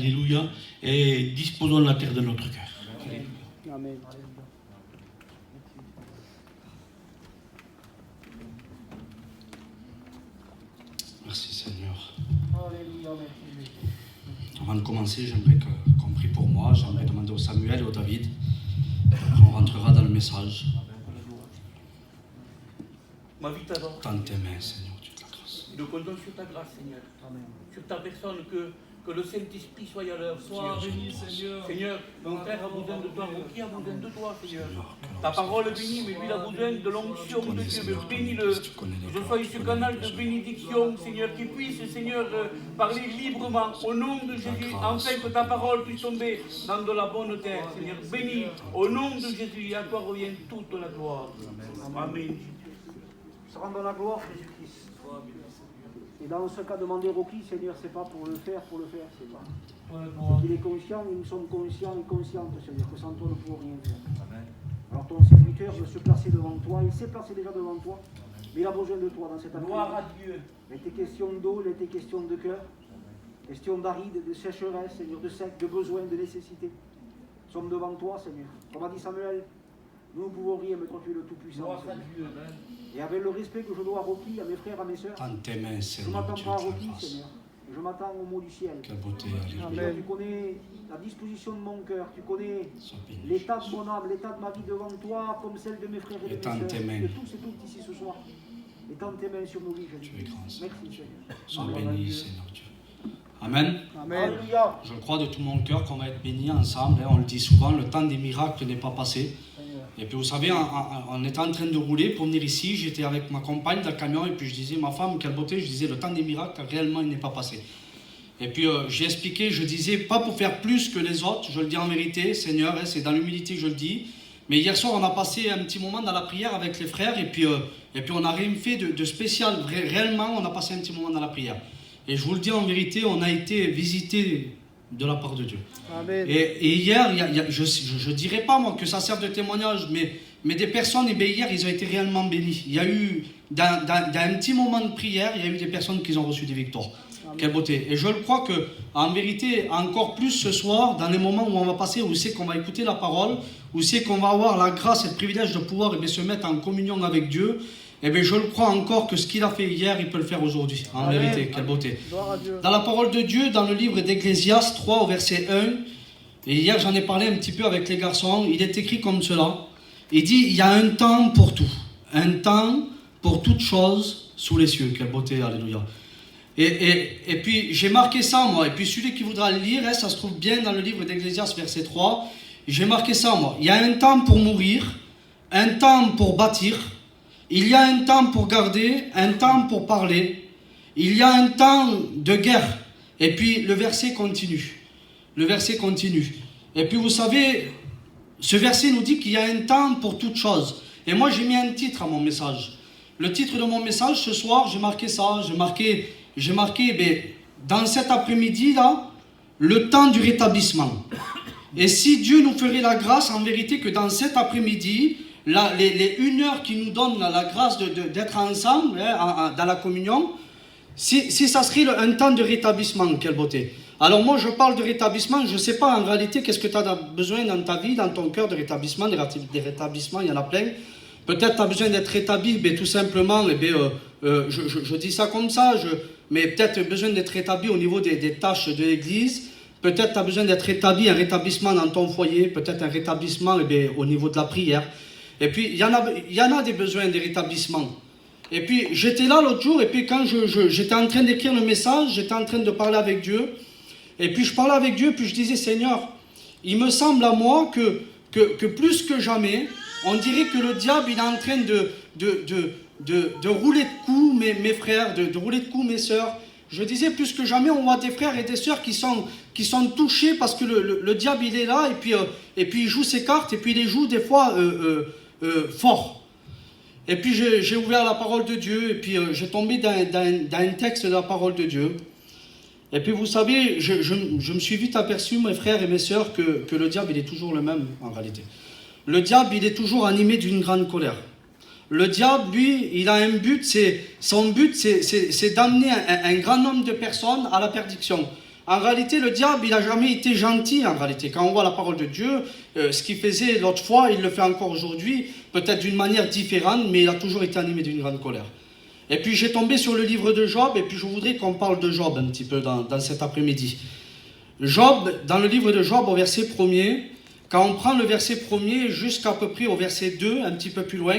Alléluia, et disposons la terre de notre cœur. Amen. Merci Seigneur. Alléluia. Avant de commencer, j'aimerais qu'on prie pour moi. J'aimerais demander au Samuel et au David. Après, on rentrera dans le message. Ma vie t'adore. Tends tes mains, Seigneur, tu te la grâce. Nous comptons sur ta grâce, Seigneur. Amen. Sur ta personne, que le Saint-Esprit soit à l'œuvre. Sois béni, Seigneur. Seigneur, mon frère a besoin de toi, mon qui a besoin de toi, Seigneur. Seigneur, Ta parole est bénie, mais lui il a besoin de l'onction de Dieu. Mais bénis-le. Que je sois ce canal de bénédiction, Seigneur, qui puisse, Seigneur, parler librement au nom de Jésus, afin que ta parole puisse tomber dans de la bonne terre. Seigneur, bénis au nom de Jésus, et à toi revient toute la gloire. Amen. Se rendre dans la gloire, Jésus-Christ. Et dans ce cas, demander au qui, Seigneur, c'est pas pour le faire, Seigneur. Il est conscient, et nous sommes conscients et conscientes, Seigneur, que sans toi, nous ne pouvons rien faire. Alors ton serviteur veut se placer devant toi, il s'est placé déjà devant toi, mais il a besoin de toi dans cette Gloire après-midi. à Dieu. Il était question d'eau, il était question de cœur, question d'aride, de sécheresse, Seigneur, de sec, de besoin, de nécessité. Nous sommes devant toi, Seigneur. Comme a dit Samuel, nous ne pouvons rien, mais toi tu es le Tout-Puissant. Gloire à Seigneur. Dieu. Et avec le respect que je dois à Rocky, à mes frères, à mes sœurs, tends tes mains, je ne Seigneur, m'attends tu pas à te la Rocky, grâce. Seigneur. Je m'attends au mot du ciel. Quelle beauté, Seigneur, Alléluia. tu connais la disposition de mon cœur, tu connais Sois béni. l'état de mon âme, l'état de ma vie devant toi, comme celle de mes frères et de mes Étends sœurs, tes mains. de tous et toutes ici ce soir. Étends tes mains sur nos vies, Tu Jésus. es grand, Seigneur. Merci, Seigneur. Sois Amen. béni, Seigneur Dieu. Amen. Alléluia. Je crois de tout mon cœur qu'on va être bénis ensemble. On le dit souvent, le temps des miracles n'est pas passé. Et puis vous savez, on était en train de rouler pour venir ici, j'étais avec ma compagne dans le camion et puis je disais, ma femme, quelle beauté, je disais, le temps des miracles, réellement, il n'est pas passé. Et puis j'ai expliqué, je disais, pas pour faire plus que les autres, je le dis en vérité, Seigneur, hein, c'est dans l'humilité que je le dis. Mais hier soir, on a passé un petit moment dans la prière avec les frères et puis on n'a rien fait de spécial. Réellement, on a passé un petit moment dans la prière. Et je vous le dis en vérité, on a été visité de la part de Dieu. Amen. Et hier, je ne dirais pas moi que ça serve de témoignage, mais des personnes, et bien hier, ils ont été réellement bénis. Il y a eu, dans un petit moment de prière, il y a eu des personnes qui ont reçu des victoires. Amen. Quelle beauté. Et je le crois que, en vérité, encore plus ce soir, dans les moments où on va passer, où c'est qu'on va écouter la parole, où c'est qu'on va avoir la grâce et le privilège de pouvoir se mettre en communion avec Dieu, et bien je le crois encore que ce qu'il a fait hier, il peut le faire aujourd'hui. En Amen. vérité, quelle beauté. Gloire à Dieu. Dans la parole de Dieu, dans le livre d'Ecclésiaste 3 au verset 1, et hier j'en ai parlé un petit peu avec les garçons, il est écrit comme cela. Il dit, il y a un temps pour tout, un temps pour toute chose sous les cieux. Quelle beauté, alléluia. Et puis j'ai marqué ça moi, et puis celui qui voudra le lire, hein, ça se trouve bien dans le livre d'Ecclésiaste verset 3, j'ai marqué ça moi. Il y a un temps pour mourir, un temps pour bâtir, il y a un temps pour garder, un temps pour parler, il y a un temps de guerre. Et puis le verset continue. Le verset continue. Et puis vous savez, ce verset nous dit qu'il y a un temps pour toute chose. Et moi j'ai mis un titre à mon message. Le titre de mon message ce soir, j'ai marqué ça. J'ai marqué dans cet après-midi là, le temps du rétablissement. Et si Dieu nous ferait la grâce en vérité que dans cet après-midi, les 1 heure qui nous donne la grâce d'être ensemble hein, dans la communion, si ça serait un temps de rétablissement, quelle beauté. Alors moi je parle de rétablissement, je ne sais pas en réalité qu'est-ce que tu as besoin dans ta vie, dans ton cœur de rétablissement, des rétablissements, il y en a plein. Peut-être tu as besoin d'être rétabli, mais tout simplement, je dis ça comme ça, mais peut-être besoin d'être rétabli au niveau des tâches de l'église. Peut-être tu as besoin d'être rétabli, un rétablissement dans ton foyer, peut-être un rétablissement au niveau de la prière. Et puis, il y en a des besoins, des rétablissements. Et puis, j'étais là l'autre jour, et puis quand j'étais en train d'écrire le message, j'étais en train de parler avec Dieu, et puis je parlais avec Dieu, puis je disais, Seigneur, il me semble à moi que plus que jamais, on dirait que le diable, il est en train de rouler de coups mes frères, de rouler de coups mes sœurs. Je disais, plus que jamais, on voit des frères et des sœurs qui sont touchés parce que le diable, il est là, et puis il joue ses cartes, et puis il les joue des fois fort. Et puis j'ai ouvert la parole de Dieu, et puis j'ai tombé dans un texte de la parole de Dieu. Et puis vous savez, je me suis vite aperçu, mes frères et mes sœurs, que le diable, il est toujours le même en réalité. Le diable, il est toujours animé d'une grande colère. Le diable, lui, il a un but, son but, c'est d'amener un grand nombre de personnes à la perdition. En réalité, le diable, il n'a jamais été gentil, en réalité. Quand on voit la parole de Dieu, ce qu'il faisait l'autre fois, il le fait encore aujourd'hui, peut-être d'une manière différente, mais il a toujours été animé d'une grande colère. Et puis j'ai tombé sur le livre de Job, et puis je voudrais qu'on parle de Job un petit peu dans cet après-midi. Job, dans le livre de Job, au verset 1er, quand on prend le verset 1er jusqu'à peu près au verset 2, un petit peu plus loin,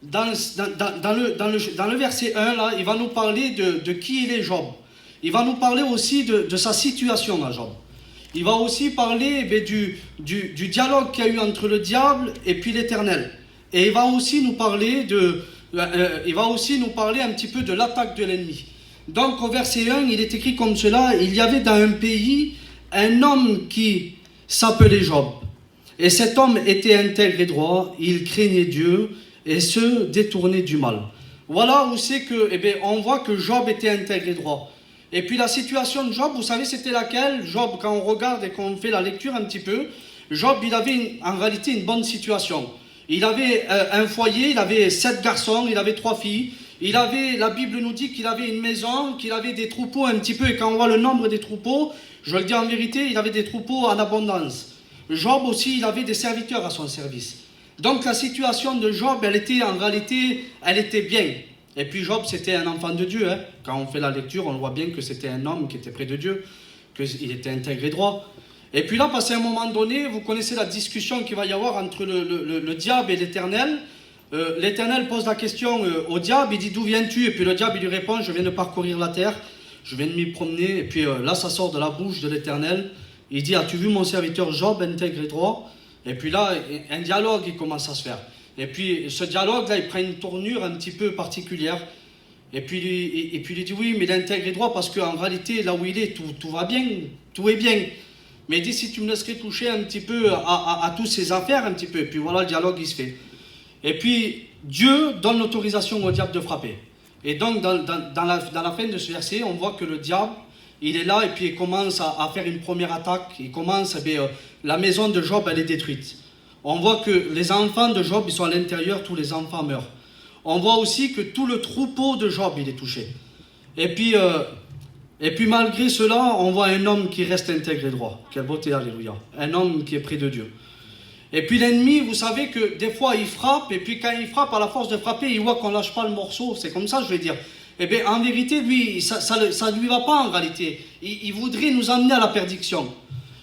dans le verset 1, là, il va nous parler de qui il est Job. Il va nous parler aussi de sa situation à Job. Il va aussi parler du dialogue qu'il y a eu entre le diable et puis l'Éternel. Et il va aussi nous parler un petit peu de l'attaque de l'ennemi. Donc au verset 1, il est écrit comme cela: il y avait dans un pays un homme qui s'appelait Job. Et cet homme était intègre et droit, il craignait Dieu et se détournait du mal. Voilà où c'est que, on voit que Job était intègre et droit. Et puis la situation de Job, vous savez c'était laquelle? Job, quand on regarde et qu'on fait la lecture un petit peu, Job, il avait en réalité une bonne situation. Il avait un foyer, il avait 7 garçons, il avait 3 filles. La Bible nous dit qu'il avait une maison, qu'il avait des troupeaux un petit peu. Et quand on voit le nombre des troupeaux, je le dis en vérité, il avait des troupeaux en abondance. Job aussi, il avait des serviteurs à son service. Donc la situation de Job, elle était bien. Et puis Job, c'était un enfant de Dieu. Hein. Quand on fait la lecture, on voit bien que c'était un homme qui était près de Dieu, qu'il était intègre et droit. Et puis là, passé un moment donné, vous connaissez la discussion qu'il va y avoir entre le diable et l'Éternel. L'Éternel pose la question au diable, il dit: d'où viens-tu? Et puis le diable, il lui répond: je viens de parcourir la terre, je viens de m'y promener. Et puis là, ça sort de la bouche de l'Éternel. Il dit: as-tu vu mon serviteur Job, intègre et droit? Et puis là, un dialogue, il commence à se faire. Et puis ce dialogue-là, il prend une tournure un petit peu particulière. Et puis il dit: oui, mais il est intègre et droit parce qu'en réalité, là où il est, tout va bien, tout est bien. Mais il dit: si tu me laisserais toucher un petit peu à toutes ces affaires, un petit peu. Et puis voilà, le dialogue, il se fait. Et puis Dieu donne l'autorisation au diable de frapper. Et donc dans la fin de ce verset, on voit que le diable, il est là et puis il commence à faire une première attaque. La maison de Job, elle est détruite. On voit que les enfants de Job, ils sont à l'intérieur, tous les enfants meurent. On voit aussi que tout le troupeau de Job, il est touché. Et puis malgré cela, on voit un homme qui reste intègre et droit. Quelle beauté, alléluia. Un homme qui est près de Dieu. Et puis l'ennemi, vous savez que des fois il frappe, et puis quand il frappe, à la force de frapper, il voit qu'on ne lâche pas le morceau. C'est comme ça, je vais dire. Eh bien, en vérité, lui, ça ne lui va pas en réalité. Il voudrait nous amener à la perdition.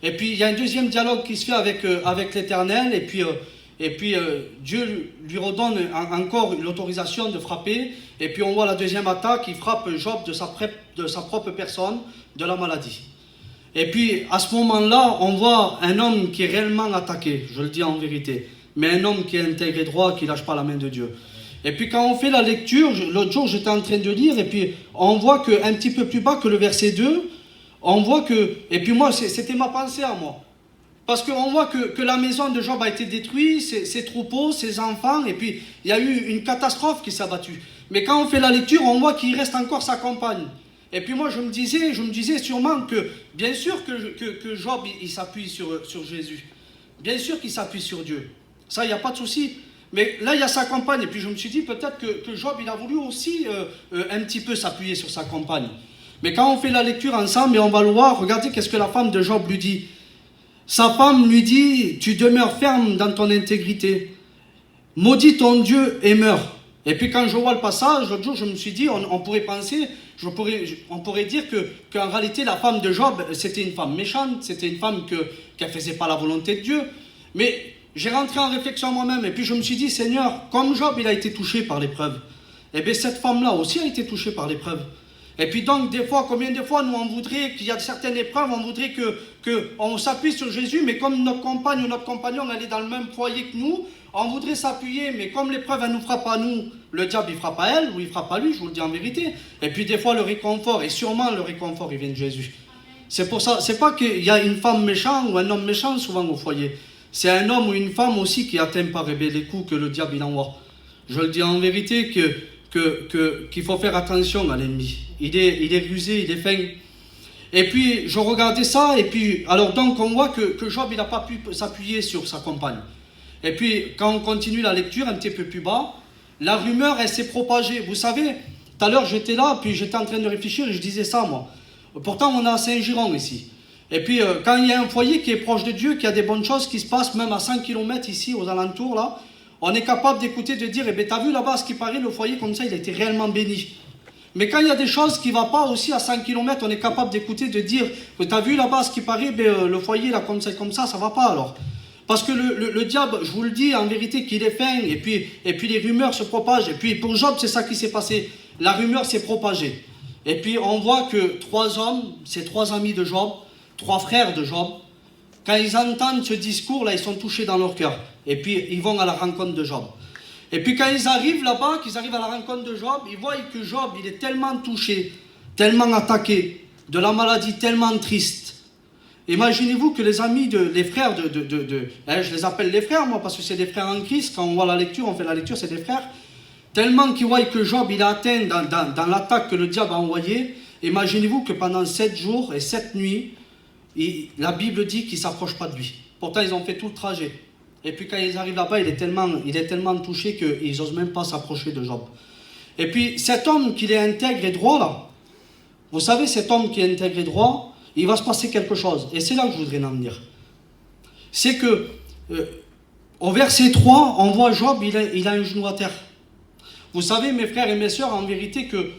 Et puis il y a un deuxième dialogue qui se fait avec l'Éternel, et puis Dieu lui redonne encore l'autorisation de frapper. Et puis on voit la deuxième attaque, il frappe Job de sa propre personne, de la maladie. Et puis à ce moment-là, on voit un homme qui est réellement attaqué, je le dis en vérité, mais un homme qui est intègre et droit, qui ne lâche pas la main de Dieu. Et puis quand on fait la lecture, l'autre jour j'étais en train de lire, et puis on voit qu'un petit peu plus bas que le verset 2, on voit que, et puis moi c'était ma pensée à moi, parce qu'on voit que la maison de Job a été détruite, ses troupeaux, ses enfants, et puis il y a eu une catastrophe qui s'est abattue. Mais quand on fait la lecture, on voit qu'il reste encore sa compagne. Et puis moi je me disais sûrement que, bien sûr que Job il s'appuie sur Jésus. Bien sûr qu'il s'appuie sur Dieu. Ça, il n'y a pas de souci. Mais là, il y a sa compagne. Et puis je me suis dit peut-être que Job, il a voulu aussi un petit peu s'appuyer sur sa compagne. Mais quand on fait la lecture ensemble, et on va le voir, regardez qu'est-ce que la femme de Job lui dit. Sa femme lui dit: tu demeures ferme dans ton intégrité. Maudis ton Dieu et meurs. Et puis quand je vois le passage, l'autre jour, je me suis dit, on pourrait penser, on pourrait dire qu'en réalité, la femme de Job, c'était une femme méchante, c'était une femme qui ne faisait pas la volonté de Dieu. Mais j'ai rentré en réflexion moi-même, et puis je me suis dit: Seigneur, comme Job, il a été touché par l'épreuve, et bien cette femme-là aussi a été touchée par l'épreuve. Et puis donc, des fois, combien de fois, nous, on voudrait qu'il y a certaines épreuves, on voudrait qu'on s'appuie sur Jésus, mais comme notre compagne ou notre compagnon, elle est dans le même foyer que nous, on voudrait s'appuyer, mais comme l'épreuve, elle nous frappe à nous, le diable, il frappe à elle, ou il frappe à lui, je vous le dis en vérité. Et puis des fois, le réconfort, et sûrement le réconfort, il vient de Jésus. C'est pour ça, c'est pas qu'il y a une femme méchante ou un homme méchant souvent au foyer. C'est un homme ou une femme aussi qui est atteint par les coups que le diable, il envoie. Je le dis en vérité qu'il faut faire attention à l'ennemi. Il est rusé, il est fin. Et puis, je regardais ça, et puis, alors donc, on voit que Job, il n'a pas pu s'appuyer sur sa compagne. Et puis, quand on continue la lecture, un petit peu plus bas, la rumeur, elle s'est propagée. Vous savez, tout à l'heure, j'étais là, puis j'étais en train de réfléchir, et je disais ça, moi. Pourtant, on est à Saint-Giron ici. Et puis, quand il y a un foyer qui est proche de Dieu, qu'il y a des bonnes choses qui se passent, même à 100 km ici, aux alentours, là, on est capable d'écouter, de dire, eh bien, t'as vu là-bas, ce qui paraît, le foyer comme ça, il a été réellement béni. Mais quand il y a des choses qui ne vont pas aussi à 100 km, on est capable d'écouter, de dire, t'as vu là-bas, ce qui paraît, ben, le foyer, là, comme ça, ça ne va pas alors. Parce que le diable, je vous le dis en vérité, qu'il est fin, et puis les rumeurs se propagent. Et puis pour Job, c'est ça qui s'est passé. La rumeur s'est propagée. Et puis on voit que 3 hommes, c'est 3 amis de Job, 3 frères de Job, quand ils entendent ce discours-là, ils sont touchés dans leur cœur. Et puis ils vont à la rencontre de Job. Et puis quand ils arrivent là-bas, qu'ils arrivent à la rencontre de Job, ils voient que Job, il est tellement touché, tellement attaqué, de la maladie tellement triste. Imaginez-vous que les amis, les frères je les appelle les frères moi, parce que c'est des frères en Christ, quand on voit la lecture, on fait la lecture, c'est des frères, tellement qu'ils voient que Job, il est atteint dans l'attaque que le diable a envoyée. Imaginez-vous que pendant 7 jours et 7 nuits, la Bible dit qu'ils ne s'approchent pas de lui. Pourtant, ils ont fait tout le trajet. Et puis quand ils arrivent là-bas, il est tellement touché qu'ils n'osent même pas s'approcher de Job. Et puis cet homme qui est intègre et droit là, vous savez, cet homme qui est intègre et droit, il va se passer quelque chose. Et c'est là que je voudrais en venir. C'est que au verset 3, on voit Job, il a un genou à terre. Vous savez, mes frères et mes sœurs, en vérité, que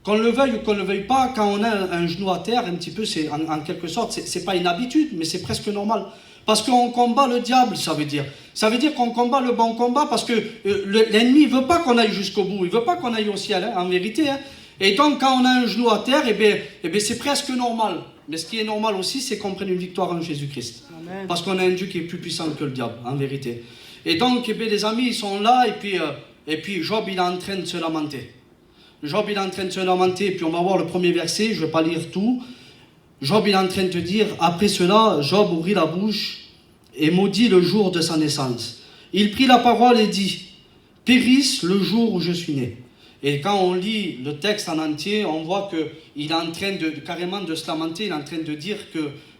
qu'on le veuille ou qu'on ne le veuille pas, quand on a un genou à terre, un petit peu, c'est en quelque sorte, c'est pas une habitude, mais c'est presque normal. Parce qu'on combat le diable, ça veut dire. Ça veut dire qu'on combat le bon combat, parce que l'ennemi ne veut pas qu'on aille jusqu'au bout, il ne veut pas qu'on aille au ciel, hein, en vérité. Hein. Et donc, quand on a un genou à terre, eh bien, c'est presque normal. Mais ce qui est normal aussi, c'est qu'on prenne une victoire en Jésus-Christ. Amen. Parce qu'on a un Dieu qui est plus puissant que le diable, en vérité. Et donc, eh bien, les amis, ils sont là, et puis Job, il est en train de se lamenter. Job, il est en train de se lamenter, et puis on va voir le premier verset, je ne vais pas lire tout. Job, il est en train de dire, après cela, Job ouvrit la bouche et maudit le jour de sa naissance. Il prit la parole et dit, périsse le jour où je suis né. Et quand on lit le texte en entier, on voit qu'il est en train carrément de se lamenter, il est en train de dire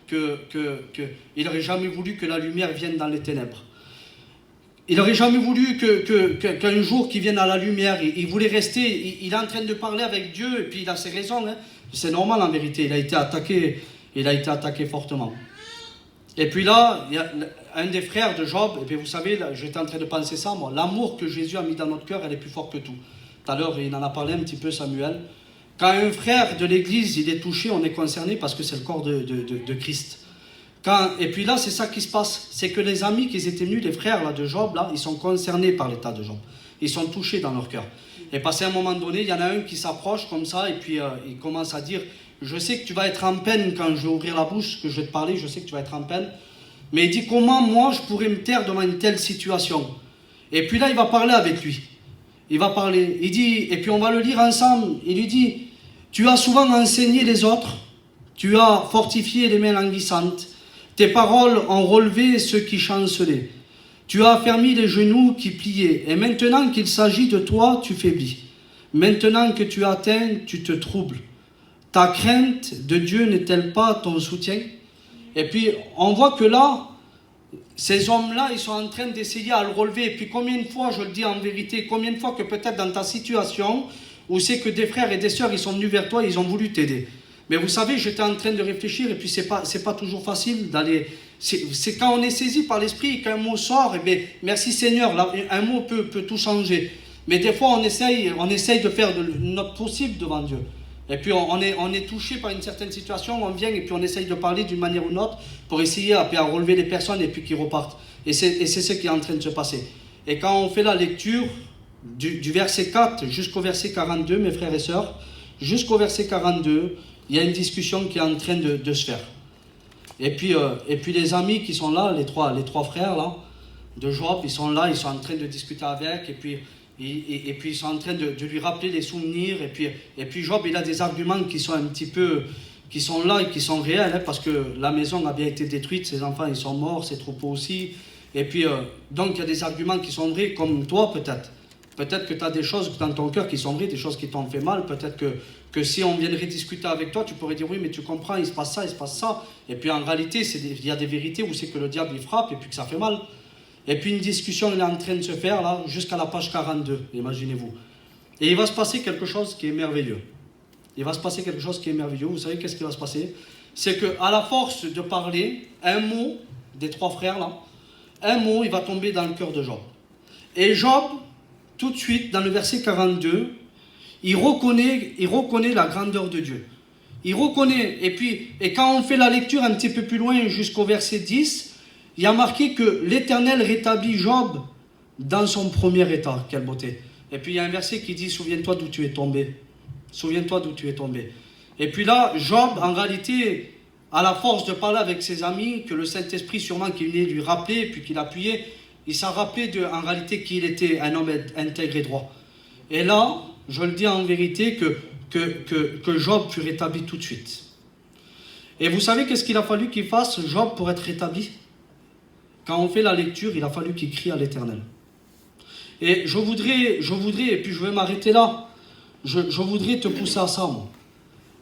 qu'il n'aurait jamais voulu que la lumière vienne dans les ténèbres. Il n'aurait jamais voulu qu'un jour qu'il vienne à la lumière. Il voulait rester, il est en train de parler avec Dieu, et puis il a ses raisons. Hein. C'est normal en vérité, il a été attaqué fortement. Et puis là, il y a un des frères de Job, et puis vous savez, j'étais en train de penser ça, moi, l'amour que Jésus a mis dans notre cœur, elle est plus forte que tout. Tout à l'heure, il en a parlé un petit peu, Samuel. Quand un frère de l'église, il est touché, on est concerné parce que c'est le corps de Christ. Et puis là, c'est ça qui se passe. C'est que les amis qui étaient venus, les frères là, de Job, là, ils sont concernés par l'état de Job. Ils sont touchés dans leur cœur. Et passé un moment donné, il y en a un qui s'approche comme ça, et puis il commence à dire, je sais que tu vas être en peine quand je vais ouvrir la bouche, que je vais te parler, je sais que tu vas être en peine. Mais il dit, comment moi je pourrais me taire devant une telle situation? Et puis là, il va parler avec lui. Il va parler. Il dit, et puis on va le lire ensemble. Il lui dit, tu as souvent enseigné les autres, tu as fortifié les mains languissantes, tes paroles ont relevé ceux qui chancelaient. Tu as affermi les genoux qui pliaient, et maintenant qu'il s'agit de toi, tu faiblis. Maintenant que tu atteins, tu te troubles. Ta crainte de Dieu n'est-elle pas ton soutien? Et puis, on voit que là, ces hommes-là, ils sont en train d'essayer à le relever. Et puis, combien de fois, je le dis en vérité, combien de fois que peut-être dans ta situation, où c'est que des frères et des sœurs, ils sont venus vers toi, ils ont voulu t'aider. Mais vous savez, j'étais en train de réfléchir, et puis c'est pas toujours facile d'aller... C'est quand on est saisi par l'esprit, qu'un mot sort, et bien, merci Seigneur, là, un mot peut tout changer. Mais des fois, on essaye de faire notre possible devant Dieu. Et puis, on est touché par une certaine situation, on vient, et puis on essaye de parler d'une manière ou d'une autre, pour essayer à relever les personnes, et puis qu'ils repartent. Et c'est ce qui est en train de se passer. Et quand on fait la lecture, du verset 4 jusqu'au verset 42, mes frères et sœurs, jusqu'au verset 42, il y a une discussion qui est en train de se faire. Et puis les amis qui sont là, les trois frères là, de Job, ils sont là, ils sont en train de discuter avec, et puis ils sont en train de lui rappeler les souvenirs, et puis Job, il a des arguments qui sont un petit peu, qui sont là et qui sont réels, hein, parce que la maison a bien été détruite, ses enfants ils sont morts, ses troupeaux aussi, et puis donc il y a des arguments qui sont vrais, comme toi peut-être. Peut-être que tu as des choses dans ton cœur qui sont vraies, des choses qui t'ont fait mal. Peut-être que si on viendrait discuter avec toi, tu pourrais dire oui, mais tu comprends, il se passe ça, il se passe ça. Et puis en réalité, il y a des vérités où c'est que le diable il frappe et puis que ça fait mal. Et puis une discussion elle est en train de se faire là, jusqu'à la page 42, imaginez-vous. Et il va se passer quelque chose qui est merveilleux. il va se passer quelque chose qui est merveilleux. Vous savez qu'est-ce qui va se passer? C'est qu'à la force de parler, un mot, des 3 frères là, un mot, il va tomber dans le cœur de Job. Et Job, tout de suite, dans le verset 42, il reconnaît la grandeur de Dieu. Il reconnaît, et quand on fait la lecture un petit peu plus loin jusqu'au verset 10, il y a marqué que l'Éternel rétablit Job dans son premier état. Quelle beauté. Et puis il y a un verset qui dit, souviens-toi d'où tu es tombé. Souviens-toi d'où tu es tombé. Et puis là, Job, en réalité, à la force de parler avec ses amis, que le Saint-Esprit sûrement qui venait lui rappeler, puis qu'il appuyait, il s'en rappelait en réalité qu'il était un homme intègre et droit. Et là, je le dis en vérité, que Job fut rétabli tout de suite. Et vous savez qu'est-ce qu'il a fallu qu'il fasse, Job, pour être rétabli? Quand on fait la lecture, il a fallu qu'il crie à l'Éternel. Et je voudrais, et puis je vais m'arrêter là, je voudrais te pousser à ça, moi.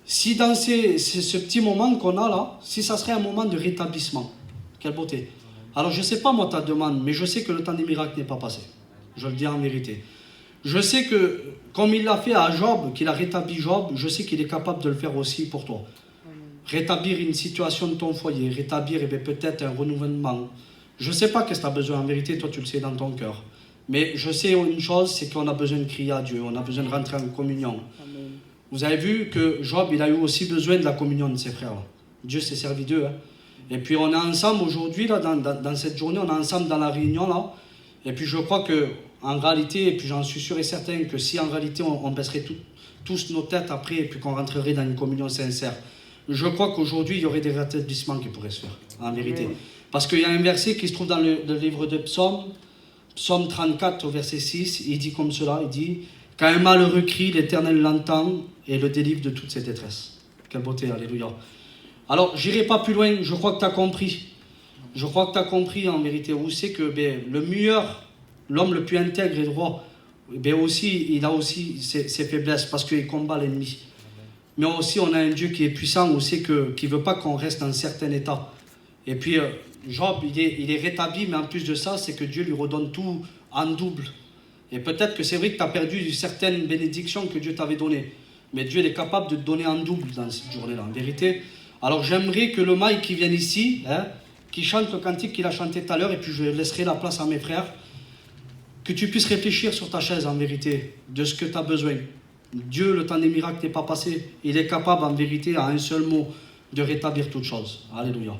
Si dans ce petit moment qu'on a là, si ça serait un moment de rétablissement, quelle beauté. Alors je ne sais pas moi ta demande, mais je sais que le temps des miracles n'est pas passé. Je le dis en vérité. Je sais que, comme il l'a fait à Job, qu'il a rétabli Job, je sais qu'il est capable de le faire aussi pour toi. Rétablir une situation de ton foyer, rétablir peut-être un renouvellement. Je ne sais pas qu'est-ce que tu as besoin en vérité, toi tu le sais dans ton cœur. Mais je sais une chose, c'est qu'on a besoin de crier à Dieu, on a besoin de rentrer en communion. Amen. Vous avez vu que Job, il a eu aussi besoin de la communion de ses frères. Dieu s'est servi d'eux. Hein. Et puis on est ensemble aujourd'hui, là, dans cette journée, on est ensemble dans la réunion là. Et puis je crois que en réalité, et puis j'en suis sûr et certain que si en réalité on baisserait tous nos têtes après et puis qu'on rentrerait dans une communion sincère, je crois qu'aujourd'hui il y aurait des rétablissements qui pourraient se faire, en vérité. Parce qu'il y a un verset qui se trouve dans le livre de Psaume 34 au verset 6, il dit comme cela, il dit « Quand un malheureux crie, l'Éternel l'entend et le délivre de toute ses détresses. » Quelle beauté, alléluia. Alors, j'irai pas plus loin, je crois que tu as compris. Je crois que tu as compris en vérité où c'est que le meilleur, l'homme le plus intègre et droit, aussi, il a aussi ses faiblesses parce qu'il combat l'ennemi. Mais aussi, on a un Dieu qui est puissant, où c'est qui ne veut pas qu'on reste dans un certain état. Et puis, Job, il est rétabli, mais en plus de ça, c'est que Dieu lui redonne tout en double. Et peut-être que c'est vrai que tu as perdu certaines bénédictions que Dieu t'avait données. Mais Dieu est capable de te donner en double dans cette journée-là, en vérité. Alors j'aimerais que le Mike qui vienne ici, qui chante le cantique qu'il a chanté tout à l'heure, et puis je laisserai la place à mes frères, que tu puisses réfléchir sur ta chaise, en vérité, de ce que tu as besoin. Dieu, le temps des miracles n'est pas passé. Il est capable, en vérité, à un seul mot, de rétablir toute chose. Alléluia.